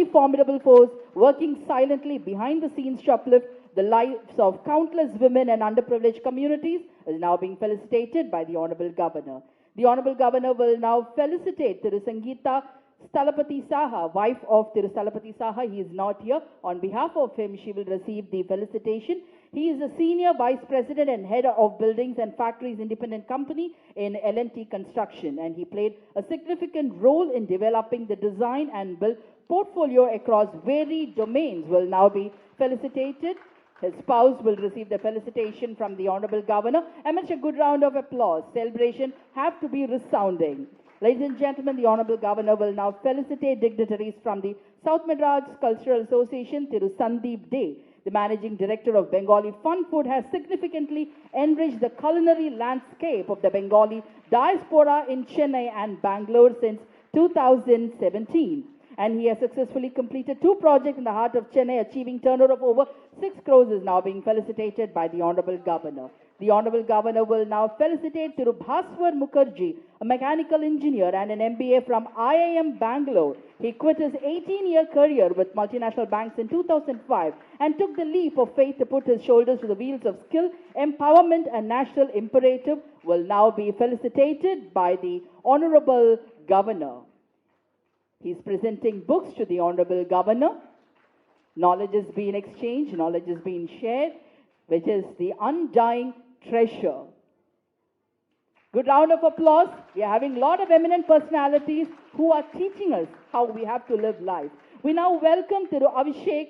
equally formidable force working silently behind the scenes to uplift the lives of countless women and underprivileged communities, is now being felicitated by the Honorable Governor. The Honorable Governor will now felicitate Thiru Sangeeta Stalapati Saha, wife of Thiru Stalapati Saha. He is not here. On behalf of him, she will receive the felicitation. He is a Senior Vice President and Head of Buildings and Factories Independent Company in L&T Construction, and he played a significant role in developing the design and build portfolio across varied domains. Will now be felicitated. His spouse will receive the felicitation from the Honorable Governor. Amidst a good round of applause, celebration have to be resounding. Ladies and gentlemen, the Honorable Governor will now felicitate dignitaries from the South Madras Cultural Association, Thiru Sandeep Dey. The Managing Director of Bengali Fun Food has significantly enriched the culinary landscape of the Bengali diaspora in Chennai and Bangalore since 2017. And he has successfully completed 2 projects in the heart of Chennai, achieving turnover of over 6 crores, is now being felicitated by the Honorable Governor. The Honorable Governor will now felicitate Thiru Bhaswar Mukherjee, a mechanical engineer and an MBA from IIM Bangalore. He quit his 18-year career with multinational banks in 2005 and took the leap of faith to put his shoulders to the wheels of skill, empowerment and national imperative. Will now be felicitated by the Honorable Governor. He is presenting books to the Honorable Governor. Knowledge is being exchanged, knowledge is being shared, which is the undying treasure. Good round of applause. We are having a lot of eminent personalities who are teaching us how we have to live life. We now welcome Thiru Abhishek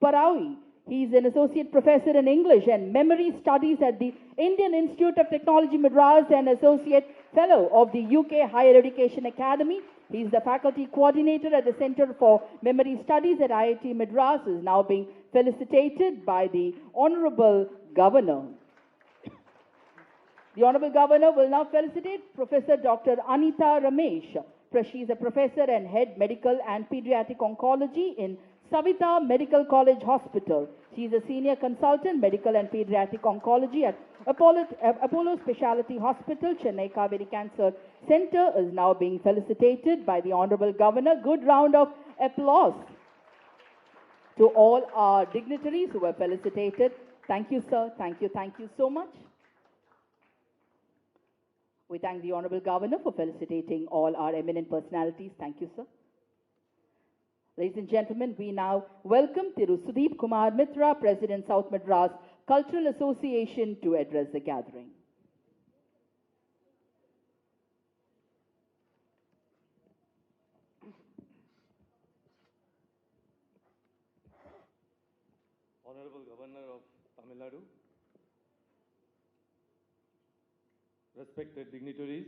Parawi. He is an Associate Professor in English and Memory Studies at the Indian Institute of Technology Madras and Associate Fellow of the UK Higher Education Academy. He is the Faculty Coordinator at the Center for Memory Studies at IIT Madras. Is now being felicitated by the Honorable Governor. The Honorable Governor will now felicitate Professor Dr. Anita Ramesh. She is a Professor and Head Medical and Pediatric Oncology in Savita Medical College Hospital. She is a Senior Consultant Medical and Pediatric Oncology at Apollo Specialty Hospital, Chennai Kaveri Cancer Center. Is now being felicitated by the Honorable Governor. Good round of applause to all our dignitaries who were felicitated. Thank you, sir. Thank you so much. We thank the Honorable Governor for felicitating all our eminent personalities. Thank you, sir. Ladies and gentlemen, we now welcome Thiru Sudeep Kumar Mitra, President, South Madras Cultural Association, to address the gathering. Honorable Governor of Tamil Nadu, respected dignitaries,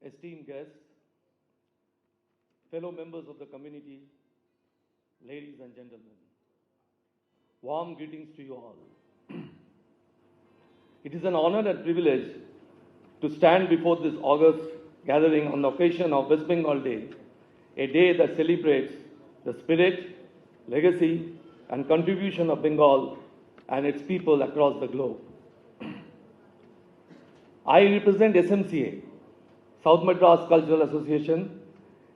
esteemed guests, fellow members of the community, ladies and gentlemen, warm greetings to you all. It is an honor and privilege to stand before this august gathering on the occasion of West Bengal Day, a day that celebrates the spirit, legacy, and contribution of Bengal and its people across the globe. I represent SMCA, South Madras Cultural Association,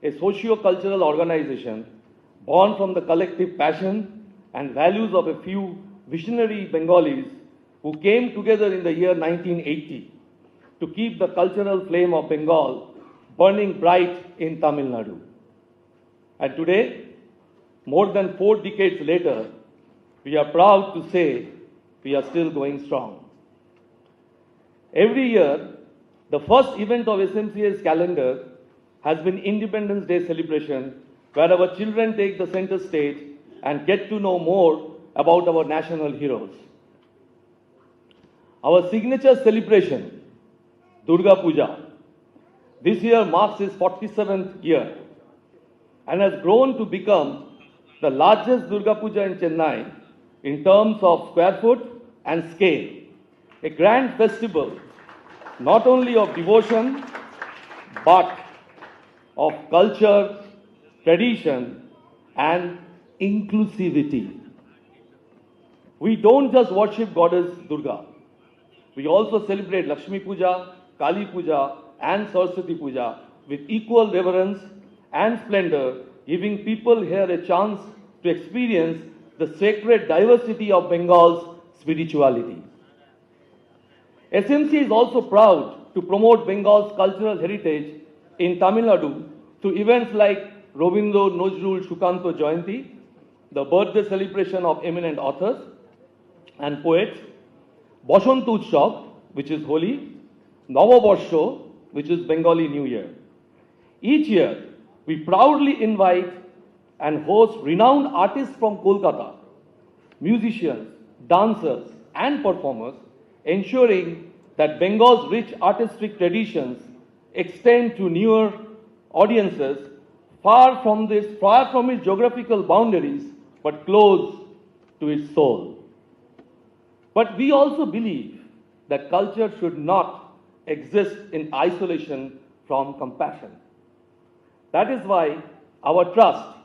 a socio-cultural organization born from the collective passion and values of a few visionary Bengalis who came together in the year 1980 to keep the cultural flame of Bengal burning bright in Tamil Nadu. And today, more than 4 decades later, we are proud to say we are still going strong. Every year, the first event of SMCA's calendar has been Independence Day celebration, where our children take the center stage and get to know more about our national heroes. Our signature celebration, Durga Puja, this year marks its 47th year and has grown to become the largest Durga Puja in Chennai in terms of square foot and scale. A grand festival not only of devotion but of culture, tradition and inclusivity. We don't just worship goddess Durga. We also celebrate Lakshmi Puja, Kali Puja and Saraswati Puja with equal reverence and splendor giving people here a chance to experience the sacred diversity of Bengal's spirituality. SMCA is also proud to promote Bengal's cultural heritage in Tamil Nadu through events like Robindo Nojrul Shukanto Jayanti, the birthday celebration of eminent authors and poets, Bashant Utsav, which is Holi, Navabarsho, which is Bengali New Year. Each year, we proudly invite and host renowned artists from Kolkata, musicians, dancers, and performers, ensuring that Bengal's rich artistic traditions extend to newer audiences far from its geographical boundaries, but close to its soul. But we also believe that culture should not exist in isolation from compassion. That is why our trust,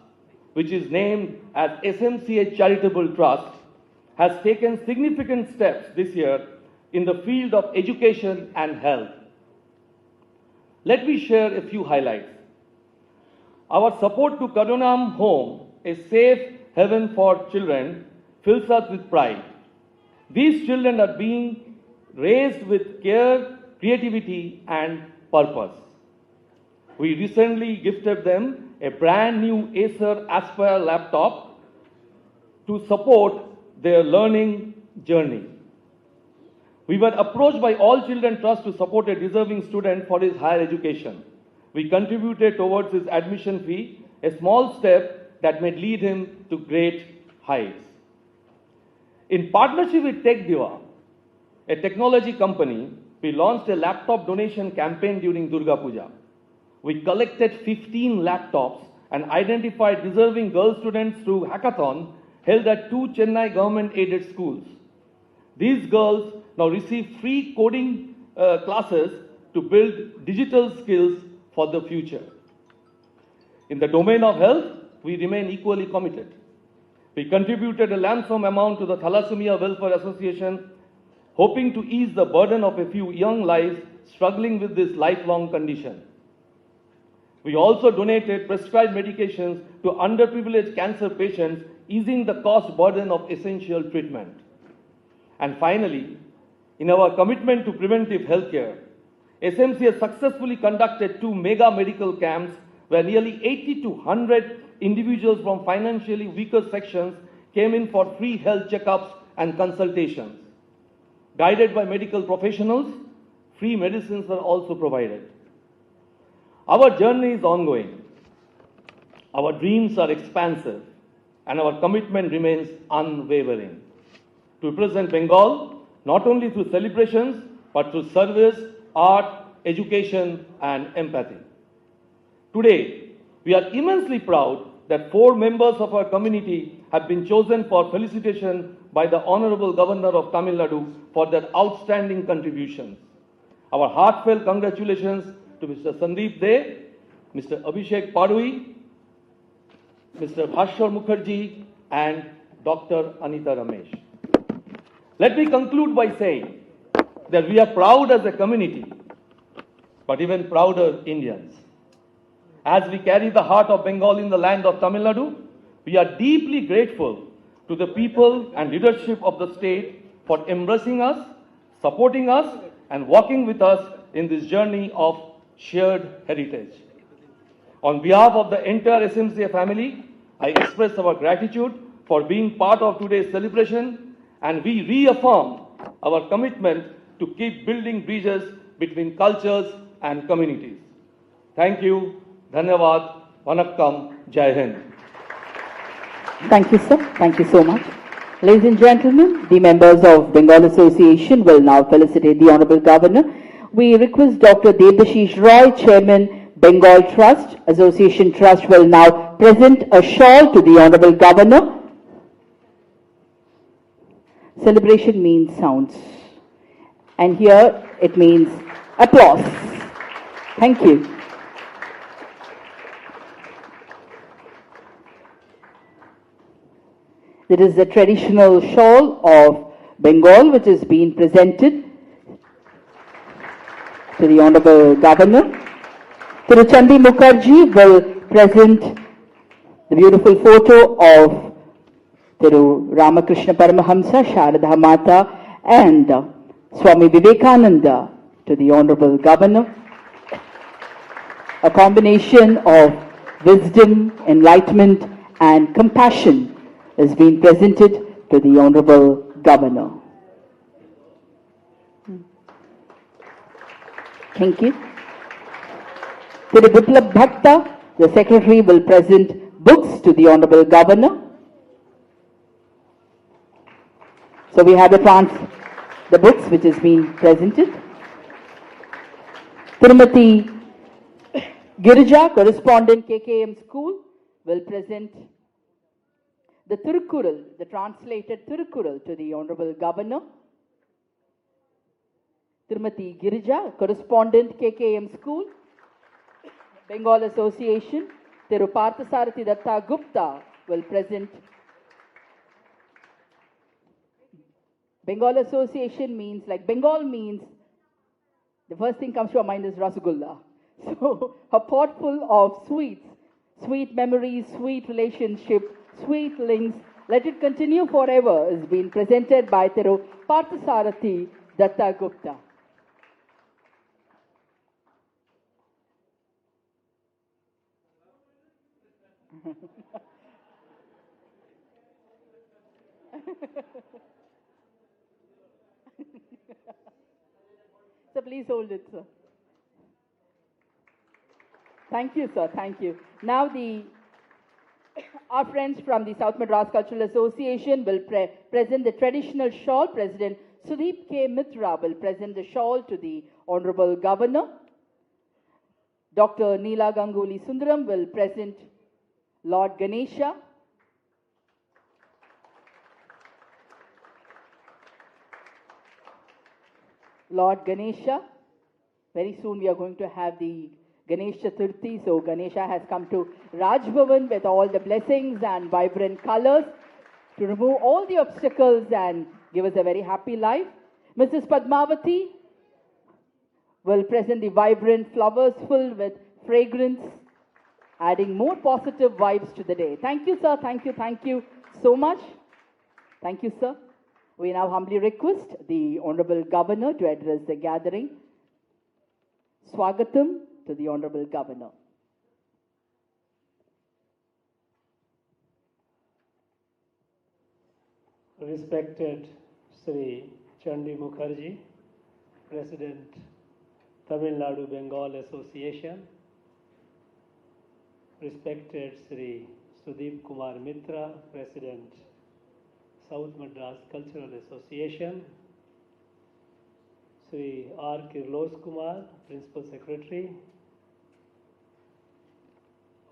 which is named as SMCA Charitable Trust, has taken significant steps this year in the field of education and health. Let me share a few highlights. Our support to Kadonam Home, a safe haven for children, fills us with pride. These children are being raised with care, creativity, and purpose. We recently gifted them a brand new Acer Aspire laptop to support their learning journey. We were approached by All Children Trust to support a deserving student for his higher education. We contributed towards his admission fee, a small step that may lead him to great heights. In partnership with Tech Diva, a technology company, we launched a laptop donation campaign during Durga Puja. We collected 15 laptops and identified deserving girl students through hackathon held at 2 Chennai government-aided schools. These girls now receive free coding classes to build digital skills for the future. In the domain of health, we remain equally committed. We contributed a lump sum amount to the Thalassemia Welfare Association, hoping to ease the burden of a few young lives struggling with this lifelong condition. We also donated prescribed medications to underprivileged cancer patients, easing the cost burden of essential treatment. And finally, in our commitment to preventive healthcare, SMCA successfully conducted 2 mega medical camps where nearly 80 to 100 individuals from financially weaker sections came in for free health checkups and consultations. Guided by medical professionals, free medicines were also provided. Our journey is ongoing. Our dreams are expansive, and our commitment remains unwavering to represent Bengal not only through celebrations but through service, art, education, and empathy. Today, we are immensely proud that 4 members of our community have been chosen for felicitation by the Honorable Governor of Tamil Nadu for their outstanding contributions. Our heartfelt congratulations to Mr. Sandeep De, Mr. Abhishek Padui, Mr. Bhashwar Mukherjee, and Dr. Anita Ramesh. Let me conclude by saying that we are proud as a community, but even prouder Indians. As we carry the heart of Bengal in the land of Tamil Nadu, we are deeply grateful to the people and leadership of the state for embracing us, supporting us, and walking with us in this journey of shared heritage. On behalf of the entire SMCA family, I express our gratitude for being part of today's celebration, and we reaffirm our commitment to keep building bridges between cultures and communities. Thank you. Dhanyavad. Vanakkam. Jai Hind. Thank you, sir. Thank you so much. Ladies and gentlemen, the members of Bengal Association will now felicitate the Honorable Governor. We request Dr. Devdashish Roy, Chairman, Bengal Trust, Association Trust, will now present a shawl to the Honorable Governor. Celebration means sounds, and here it means applause. Thank you. There is a traditional shawl of Bengal which is being presented to the Honorable Governor. Tiruchandi Mukherjee will present The beautiful photo of Thiru Ramakrishna Paramahamsa, Sharada Mata and Swami Vivekananda to the Honorable Governor. A combination of wisdom, enlightenment and compassion is being presented to the Honorable Governor. Thank you. To the Biplab Bhakta, the Secretary will present books to the Honorable Governor. So we have the books which is being presented. Tirumati Girija, correspondent KKM School, will present the Tirukural, the translated Tirukural to the Honorable Governor. Tirumati Girija, correspondent KKM School, Bengal Association, Thiru Parthasarathi Datta Gupta will present. Bengal Association means, like Bengal means, the first thing comes to our mind is Rasgulla. So, a pot full of sweets, sweet memories, sweet relationship, sweet links, let it continue forever, is being presented by Thiru Parthasarathi Datta Gupta. So please hold it, sir. Thank you, sir. Thank you. Now our friends from the South Madras Cultural Association will present the traditional shawl. President Sudeep K. Mitra will present the shawl to the Honorable Governor. Dr. Neela Ganguly Sundaram will present Lord Ganesha. Lord Ganesha. Very soon we are going to have the Ganesh Chaturthi. So Ganesha has come to Raj Bhavan with all the blessings and vibrant colors to remove all the obstacles and give us a very happy life. Mrs. Padmavati will present the vibrant flowers filled with fragrance, adding more positive vibes to the day. Thank you, sir. Thank you so much. Thank you, sir. We now humbly request the Honorable Governor to address the gathering. Swagatam to the Honorable Governor. Respected Sri Chandi Mukherjee, President, Tamil Nadu Bengal Association, respected Sri Sudeep Kumar Mitra, President, South Madras Cultural Association, Sri R. Kirlos Kumar, Principal Secretary,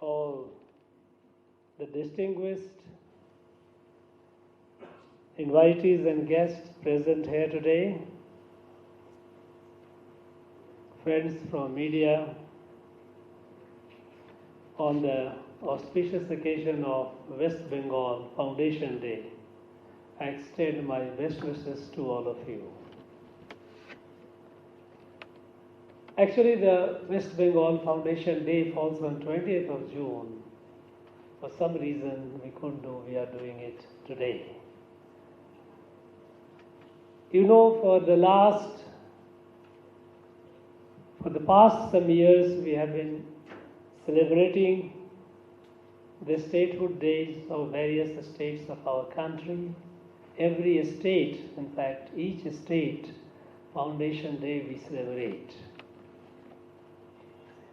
all the distinguished invitees and guests present here today, friends from media, on the auspicious occasion of West Bengal Foundation Day, I extend my best wishes to all of you. Actually, the West Bengal Foundation Day falls on 20th of June. For some reason, we are doing it today. You know, for the past some years, we have been celebrating the statehood days of various states of our country. Every state, in fact, each state Foundation Day we celebrate.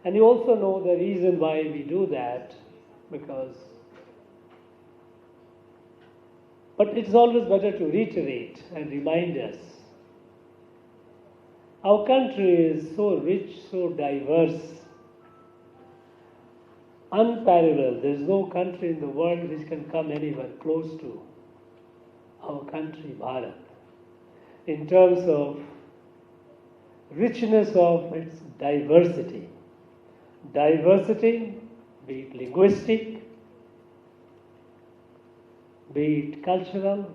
And you also know the reason why we do that, but it's always better to reiterate and remind us. Our country is so rich, so diverse, unparalleled. There is no country in the world which can come anywhere close to our country, Bharat, in terms of richness of its diversity. Diversity, be it linguistic, be it cultural,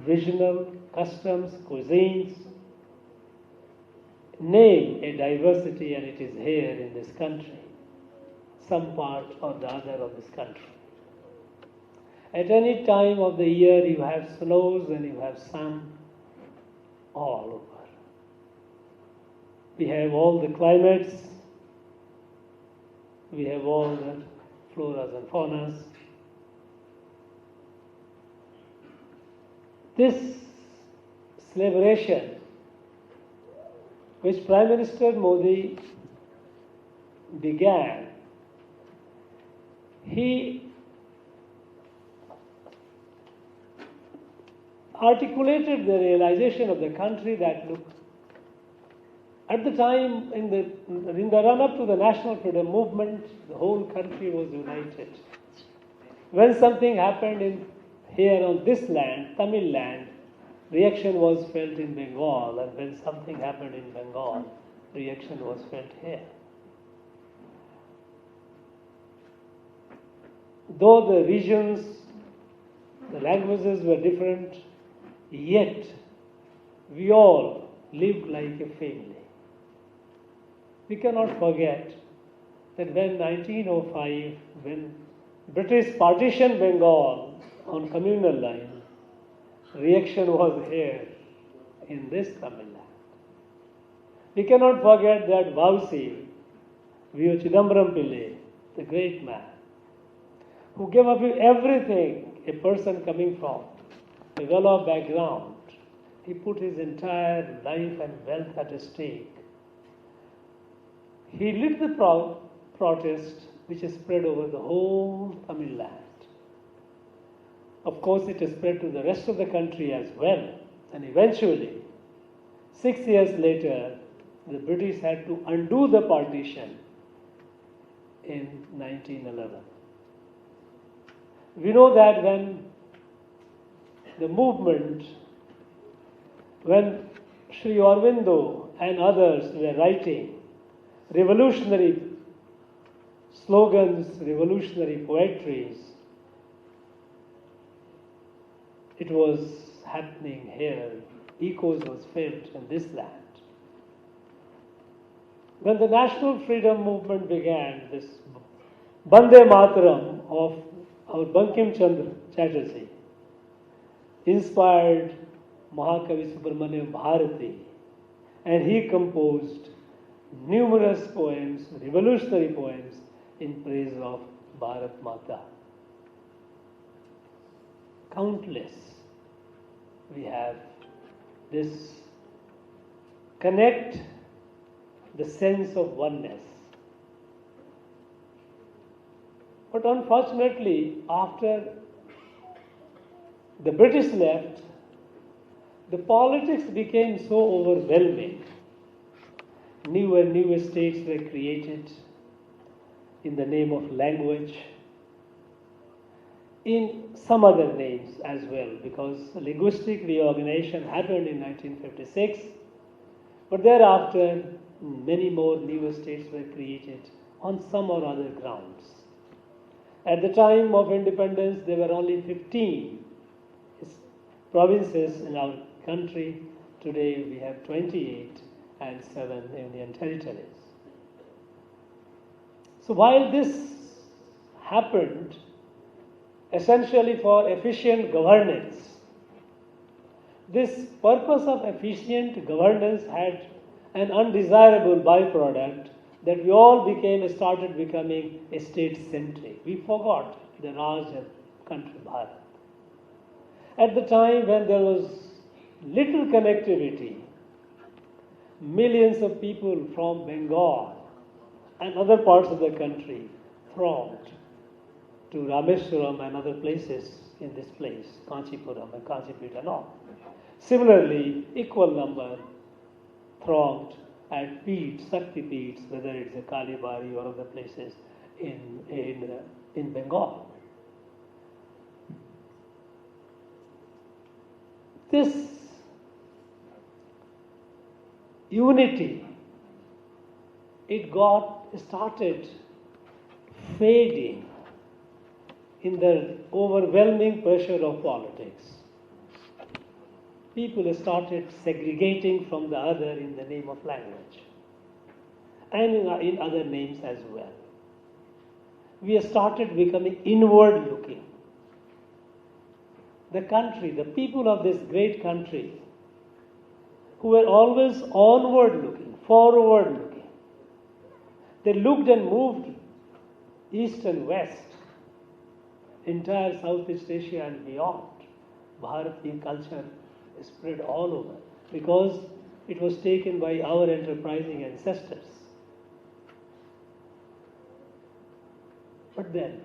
regional, customs, cuisines. Name a diversity and it is here in this country. some part or the other of this country. At any time of the year, you have snows and you have sun all over. We have all the climates, we have all the floras and faunas. This celebration, which Prime Minister Modi began, he articulated the realization of the country that, look, at the time in the run-up to the national freedom movement, the whole country was united. When something happened here on this land, Tamil land, reaction was felt in Bengal, and when something happened in Bengal, reaction was felt here. Though the regions, the languages were different, yet we all lived like a family. We cannot forget that when 1905, when British partitioned Bengal on communal line, reaction was here in this Tamil land. We cannot forget that Vausi, V.O. Chidambaram Pillai, the great man, who gave up everything, a person coming from a well-off background, he put his entire life and wealth at stake. He led the protest which spread over the whole Tamil land. Of course, it spread to the rest of the country as well. And eventually, 6 years later, the British had to undo the partition in 1911. We know that when the movement, when Sri Aurobindo and others were writing revolutionary slogans, revolutionary poetries, it was happening here. Echoes was felt in this land. When the national freedom movement began, this Bande Mataram of our Bankim Chandra Chatterjee inspired Mahakavi Subramaniam Bharati, and he composed numerous poems, revolutionary poems, in praise of Bharat Mata. Countless. We have this connect, the sense of oneness. But unfortunately, after the British left, the politics became so overwhelming. New and new states were created in the name of language, in some other names as well, because linguistic reorganization happened in 1956, but thereafter many more new states were created on some or other grounds. At the time of independence, there were only 15 provinces in our country. Today we have 28 and 7 Union territories. So while this happened essentially for efficient governance, this purpose of efficient governance had an undesirable byproduct that we all started becoming a state-centric. We forgot the Raj of country Bharat. At the time when there was little connectivity, millions of people from Bengal and other parts of the country thronged to Rameswaram and other places in this place, Kanchipuram and Kanchipeta and all. Similarly, equal number thronged at Peeths, Shakti Peeths, whether it's a Kalibari or other places in Bengal. This unity, it got started fading in the overwhelming pressure of politics. People started segregating from the other in the name of language and in other names as well. we have started becoming inward looking. The country, the people of this great country, who were always onward looking, forward looking, they looked and moved east and west, entire Southeast Asia and beyond. Bharati culture spread all over because it was taken by our enterprising ancestors. But then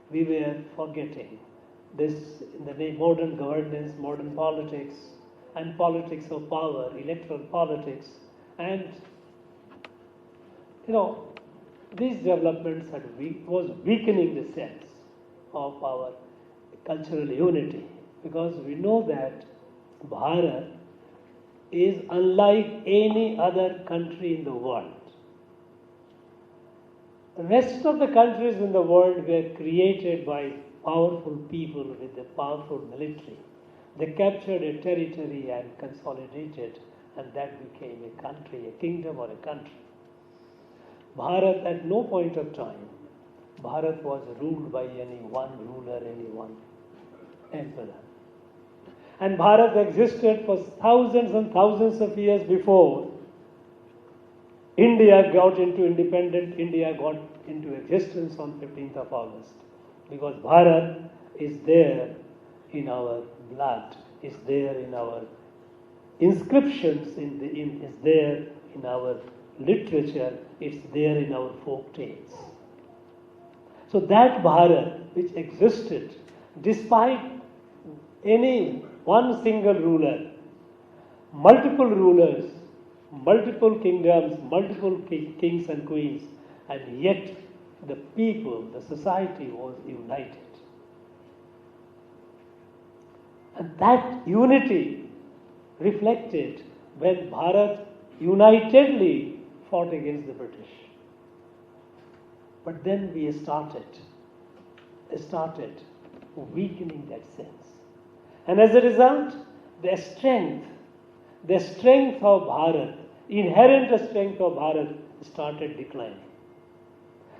we were forgetting this in the name modern governance, modern politics, and politics of power, electoral politics, and these developments was weakening the sense of our cultural unity, because we know that Bharat is unlike any other country in the world. The rest of the countries in the world were created by powerful people with a powerful military. They captured a territory and consolidated, and that became a country, a kingdom or a country. Bharat, at no point of time, Bharat was ruled by any one ruler, any one emperor. And Bharat existed for thousands and thousands of years before India got into existence on 15th of August. Because Bharat is there in our blood, is there in our inscriptions, is there in our literature, it's there in our folk tales. So that Bharat, which existed despite any one single ruler, multiple rulers, multiple kingdoms, multiple kings and queens, and yet the people, the society was united. And that unity reflected when Bharat unitedly fought against the British. But then we started weakening that sense. And as a result, the strength of Bharat, inherent strength of Bharat started declining.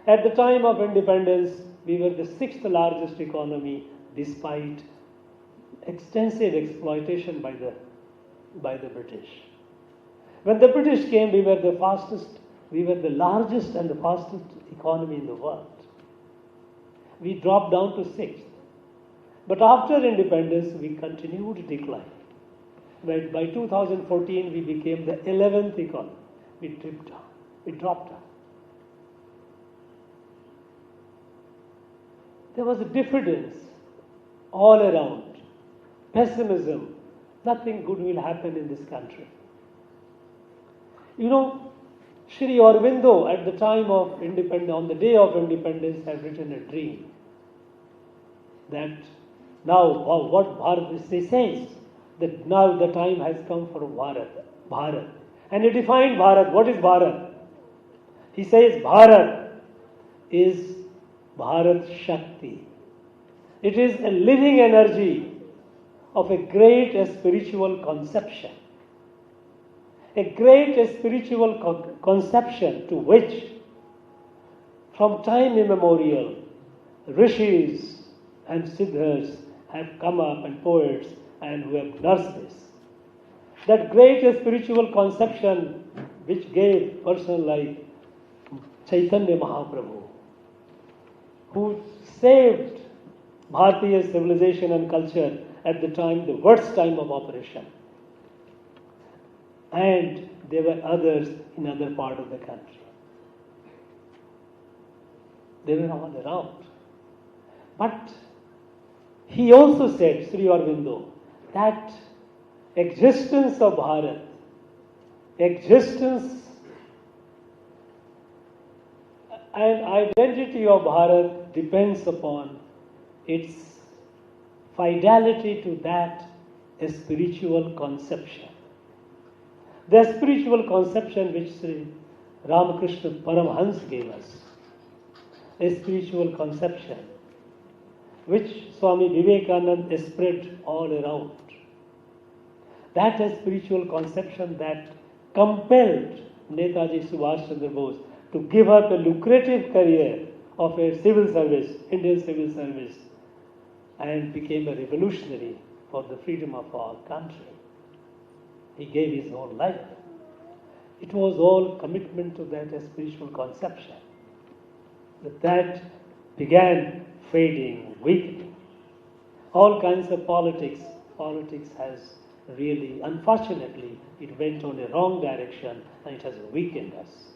At the time of independence, we were the 6th largest economy despite extensive exploitation by the British. When the British came, we were the largest and the fastest economy in the world. We dropped down to 6th. But after independence, we continued to decline. By 2014, we became the 11th economy. We dropped down. There was a diffidence all around, pessimism. Nothing good will happen in this country. Sri Aurobindo at the time of independence, on the day of independence, had written a dream that now what Bharat says, that now the time has come for Bharat. And he defined Bharat. What is Bharat? He says Bharat is Bharat Shakti. It is a living energy of a great spiritual conception. A great spiritual conception to which, from time immemorial, rishis and siddhas have come up, and poets, and who have nursed this. That great spiritual conception which gave person like Chaitanya Mahaprabhu, who saved Bharatiya civilization and culture at the time, the worst time of operation. And there were others in other part of the country. They were all around. But he also said, Sri Aurobindo, that existence of Bharat, existence and identity of Bharat depends upon its fidelity to that spiritual conception. The spiritual conception which Sri Ramakrishna Paramhans gave us, a spiritual conception which Swami Vivekananda spread all around. That spiritual conception that compelled Netaji Subhash Chandra Bose to give up a lucrative career of a civil service, Indian civil service, and became a revolutionary for the freedom of our country. He gave his whole life. It was all commitment to that spiritual conception. But that began fading, weakening. All kinds of politics has really, unfortunately, it went on a wrong direction and it has weakened us.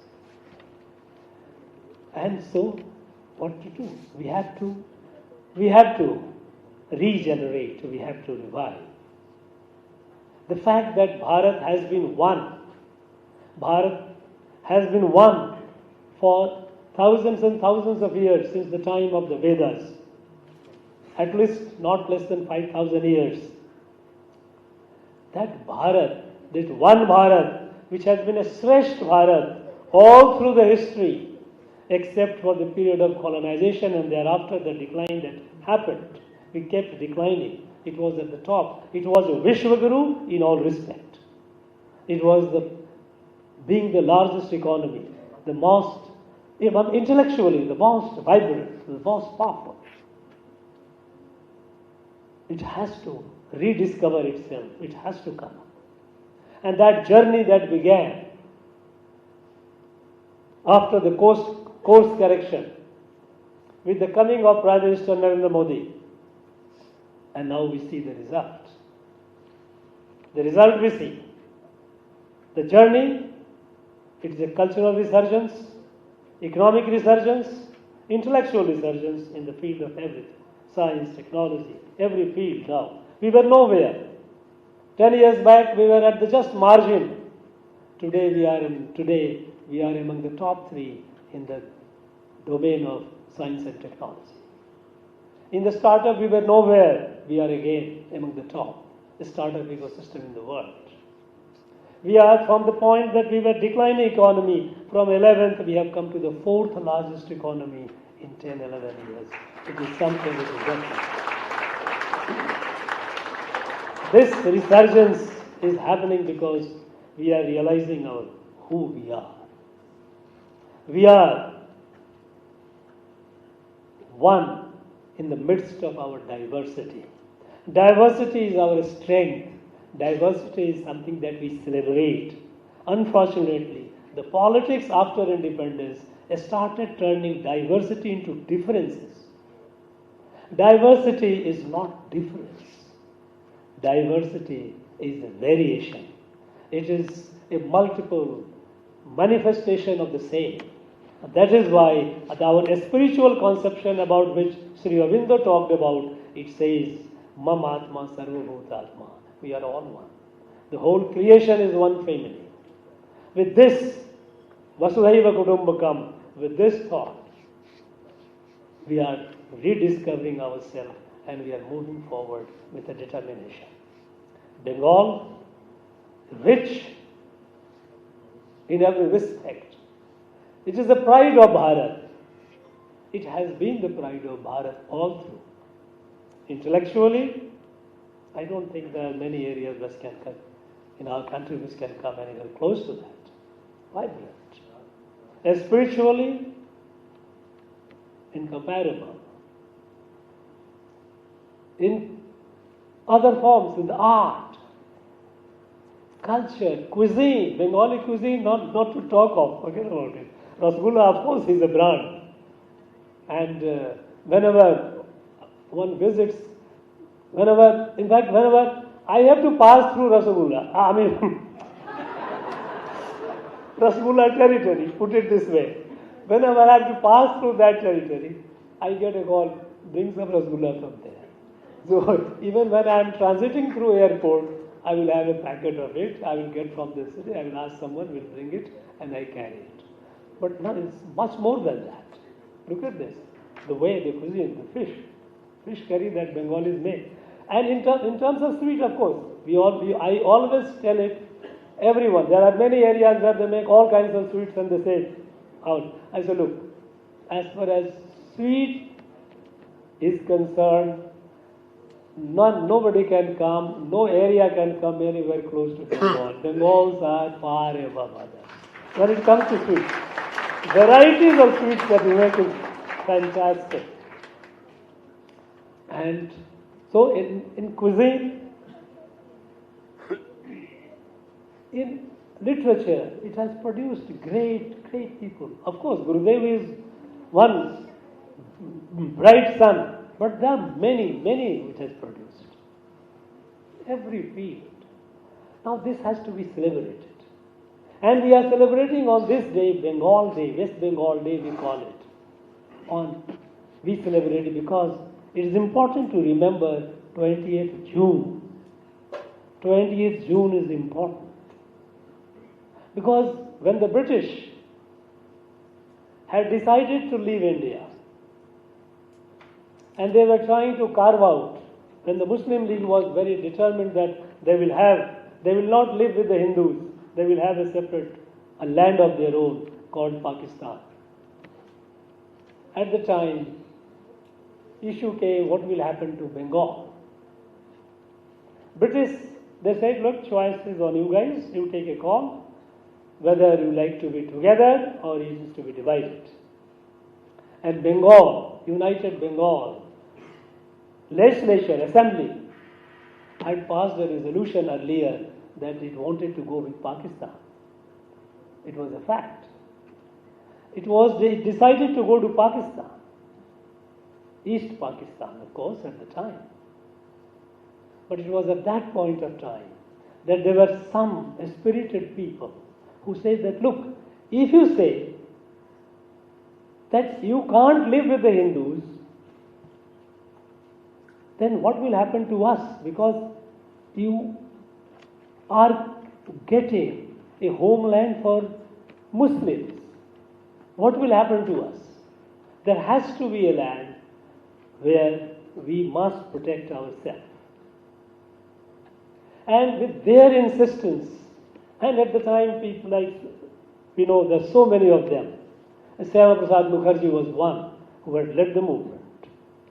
And so, what to do? We have to regenerate, we have to revive. The fact that Bharat has been one for thousands and thousands of years since the time of the Vedas, at least not less than 5,000 years. That Bharat, that one Bharat, which has been a Shrestha Bharat all through the history, except for the period of colonization and thereafter the decline that happened. We kept declining. It was at the top. It was a Vishwaguru in all respect. It was being the largest economy, the most, even intellectually, the most vibrant, the most powerful. It has to rediscover itself. It has to come up. And that journey that began after the course correction with the coming of Prime Minister Narendra Modi, and now we see the result. The result we see. The journey, it is a cultural resurgence, economic resurgence, intellectual resurgence in the field of everything. Science, technology, every field now. We were nowhere. 10 years back we were at the just margin. Today we are among the top 3 in the domain of science and technology. In the startup we were nowhere. We are again among the top. The startup ecosystem in the world. We are from the point that we were declining economy. From 11th we have come to the 4th largest economy in 10, 11 years. It is something which is different. This resurgence is happening because we are realizing who we are. We are one in the midst of our diversity. Diversity is our strength. Diversity is something that we celebrate. Unfortunately, the politics after independence started turning diversity into differences. Diversity is not difference. Diversity is a variation. It is a multiple manifestation of the same. That is why our spiritual conception about which Sri Aurobindo talked about, it says, Mam Atma Sarva Bhutatma. We are all one. The whole creation is one family. With this, Vasudhaiva Kutumbakam, with this thought, we are rediscovering ourselves and we are moving forward with a determination. Bengal, rich in every respect. It is the pride of Bharat. It has been the pride of Bharat all through. Intellectually, I don't think there are many areas which can come in our country which can come anywhere close to that. Vibrant. And spiritually, incomparable. In other forms, in the art, culture, cuisine, Bengali cuisine, not to talk of, forget about it. Rasgulla, of course, is a brand. And whenever one visits, whenever I have to pass through Rasgulla territory, put it this way. Whenever I have to pass through that territory, I get a call, bring some Rasgulla from there. So even when I am transiting through airport, I will have a packet of it, I will get from the city, I will ask someone, will bring it, and I carry it. But now it's much more than that. Look at this. The way the cuisine, the fish curry that Bengalis make. And in terms of sweet, of course, I always tell it, everyone, there are many areas where they make all kinds of sweets and they say, out. I say, look, as far as sweet is concerned, nobody can come, no area can come anywhere close to Bengal. Bengals are far above others. When it comes to sweets, varieties of sweets that we make is Fantastic. And so in cuisine, in literature, it has produced great people. Of course, Gurudev is one bright sun, but there are many which has produced. Every field. Now this has to be celebrated. And we are celebrating on this day, Bengal Day, West Bengal Day we call it. We celebrate it because it is important to remember 20th June. 20th June is important. Because when the British had decided to leave India, and they were trying to carve out, when the Muslim League was very determined that they will not live with the Hindus, they will have a land of their own called Pakistan. At the time, issue came, what will happen to Bengal? British, they said, look, choice is on you guys, you take a call, whether you like to be together or you just to be divided. And Bengal, United Bengal, legislature, assembly, had passed a resolution earlier that it wanted to go with Pakistan. It was a fact. They decided to go to Pakistan. East Pakistan, of course, at the time. But it was at that point of time that there were some spirited people who said that, look, if you say that you can't live with the Hindus, then what will happen to us? Because you are getting a homeland for Muslims. What will happen to us? There has to be a land where we must protect ourselves. And with their insistence, and at the time people like, there's so many of them. Syama Prasad Mukherjee was one who had led the movement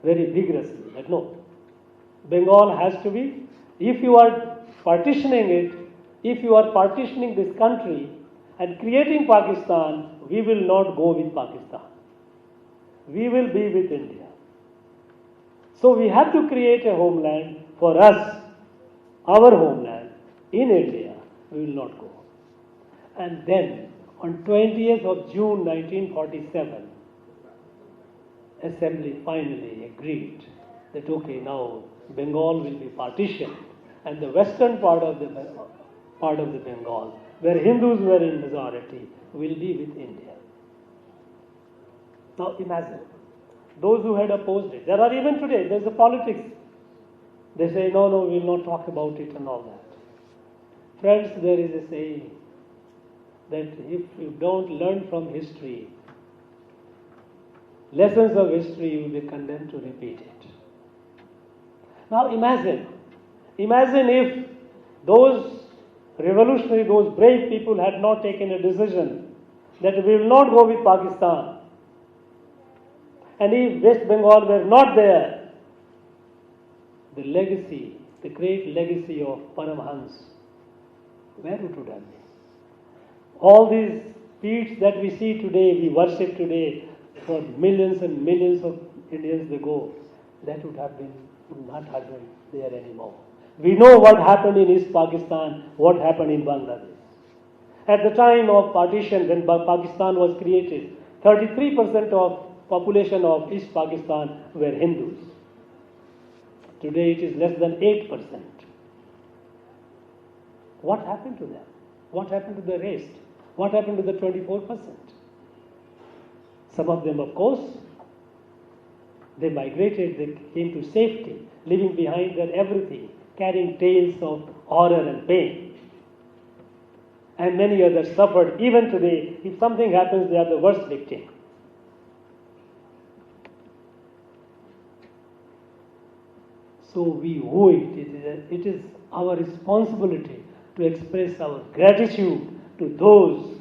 very vigorously. That no, Bengal has to be, if you are partitioning it, if you are partitioning this country and creating Pakistan, we will not go with Pakistan. We will be with India. So we have to create a homeland for us, our homeland in India. We will not go. And then on 20th of June 1947, Assembly finally agreed that okay, now Bengal will be partitioned, and the western part of the Bengal, where Hindus were in majority, will be with India. Now imagine, those who had opposed it, there are even today, there's a politics. They say, no, we will not talk about it and all that. Friends, there is a saying that if you don't learn from history, lessons of history, you will be condemned to repeat it. Now imagine if those revolutionary, those brave people had not taken a decision that we will not go with Pakistan. And if West Bengal were not there, the legacy, the great legacy of Paramhans, where it would have been? All these feats that we see today, we worship today for millions and millions of Indians ago, that would not have been there anymore. We know what happened in East Pakistan, what happened in Bangladesh. At the time of partition, when Pakistan was created, 33% of population of East Pakistan were Hindus. Today it is less than 8%. What happened to them? What happened to the rest? What happened to the 24%? Some of them, of course, they migrated, they came to safety, leaving behind their everything, carrying tales of horror and pain. And many others suffered. Even today, if something happens, they are the worst victim. So we owe it. It is our responsibility to express our gratitude to those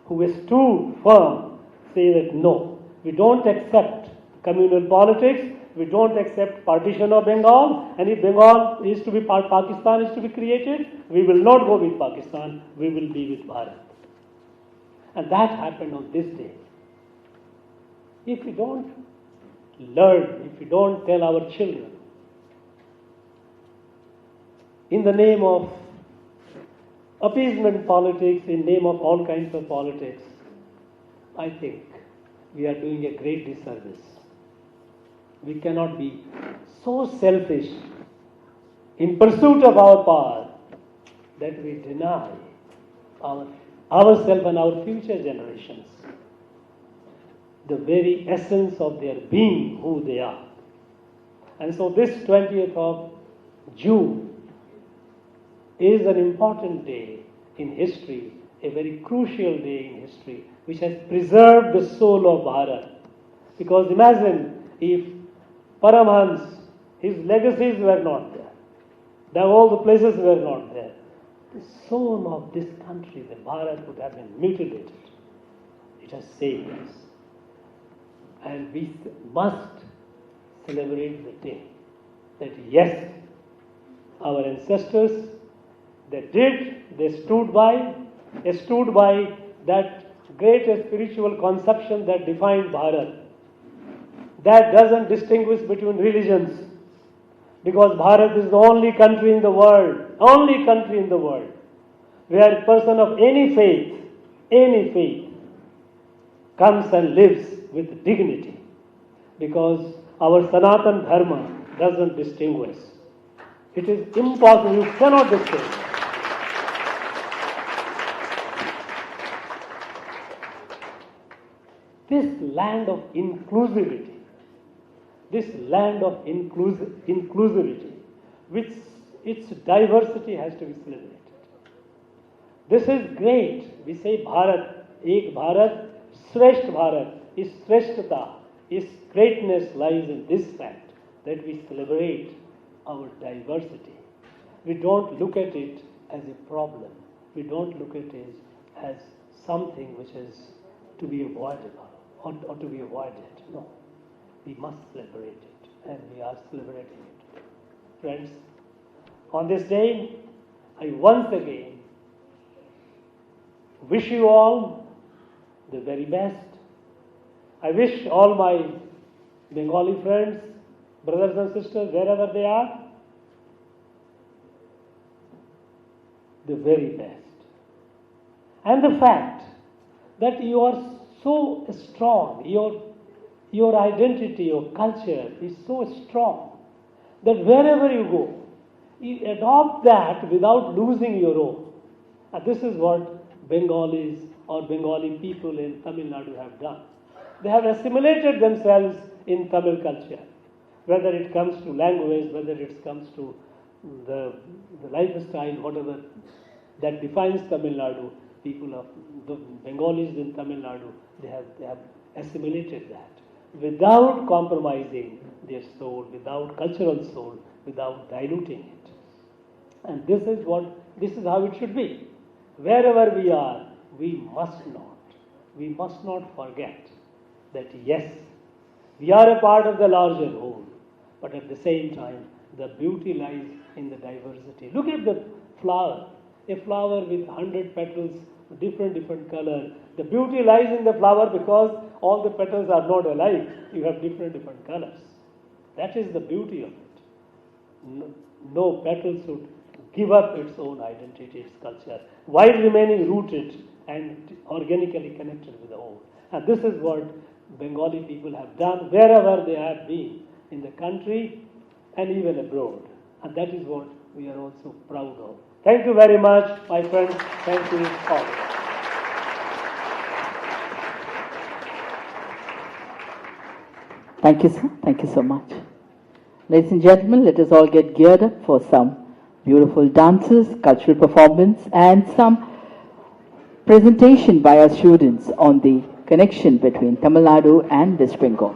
who stood firm, say that no, we don't accept communal politics, we don't accept partition of Bengal, and if Bengal is to be Pakistan is to be created, we will not go with Pakistan, we will be with Bharat. And that happened on this day. If we don't learn, if we don't tell our children, in the name of appeasement politics, in name of all kinds of politics, I think we are doing a great disservice. We cannot be so selfish in pursuit of our power that we deny ourselves and our future generations the very essence of their being, who they are. And so this 20th of June is an important day in history, a very crucial day in history, which has preserved the soul of Bharat. Because imagine if Paramhans, his legacies were not there, all the places were not there, the soul of this country, the Bharat, would have been mutilated. It has saved us. And we must celebrate the day that yes, our ancestors, they stood by that great spiritual conception that defined Bharat, that doesn't distinguish between religions, because Bharat is the only country in the world, where a person of any faith comes and lives with dignity, because our Sanatan Dharma doesn't distinguish. It is impossible, you cannot distinguish. This land of inclusivity, which its diversity has to be celebrated. This is great. We say Bharat, Ek Bharat, Shreshth Bharat. Its Shrestha, its greatness lies in this fact that we celebrate our diversity. We don't look at it as a problem. We don't look at it as something which is to be avoidable or to be avoided. No. We must celebrate it, and we are celebrating it. Friends, on this day, I once again wish you all the very best. I wish all my Bengali friends, brothers and sisters, wherever they are, the very best. And the fact that you are so strong, your identity, your culture is so strong that wherever you go, you adopt that without losing your own. And this is what Bengalis or Bengali people in Tamil Nadu have done. They have assimilated themselves in Tamil culture, whether it comes to language, whether it comes to the lifestyle, whatever that defines Tamil Nadu. People of the Bengalis in Tamil Nadu, they have assimilated that without compromising their soul, without cultural soul, without diluting it. And this is how it should be. Wherever we are, we must not forget that yes, we are a part of the larger whole, but at the same time, the beauty lies in the diversity. Look at the flower, a flower with 100 petals, different color. The beauty lies in the flower because all the petals are not alike. You have different colors. That is the beauty of it. No petal should give up its own identity, its culture, while remaining rooted and organically connected with the whole. And this is what Bengali people have done wherever they have been, in the country and even abroad. And that is what we are also proud of. Thank you very much, my friends. Thank you all. Thank you, sir. Thank you so much. Ladies and gentlemen, let us all get geared up for some beautiful dances, cultural performance, and some presentation by our students on the connection between Tamil Nadu and West Bengal.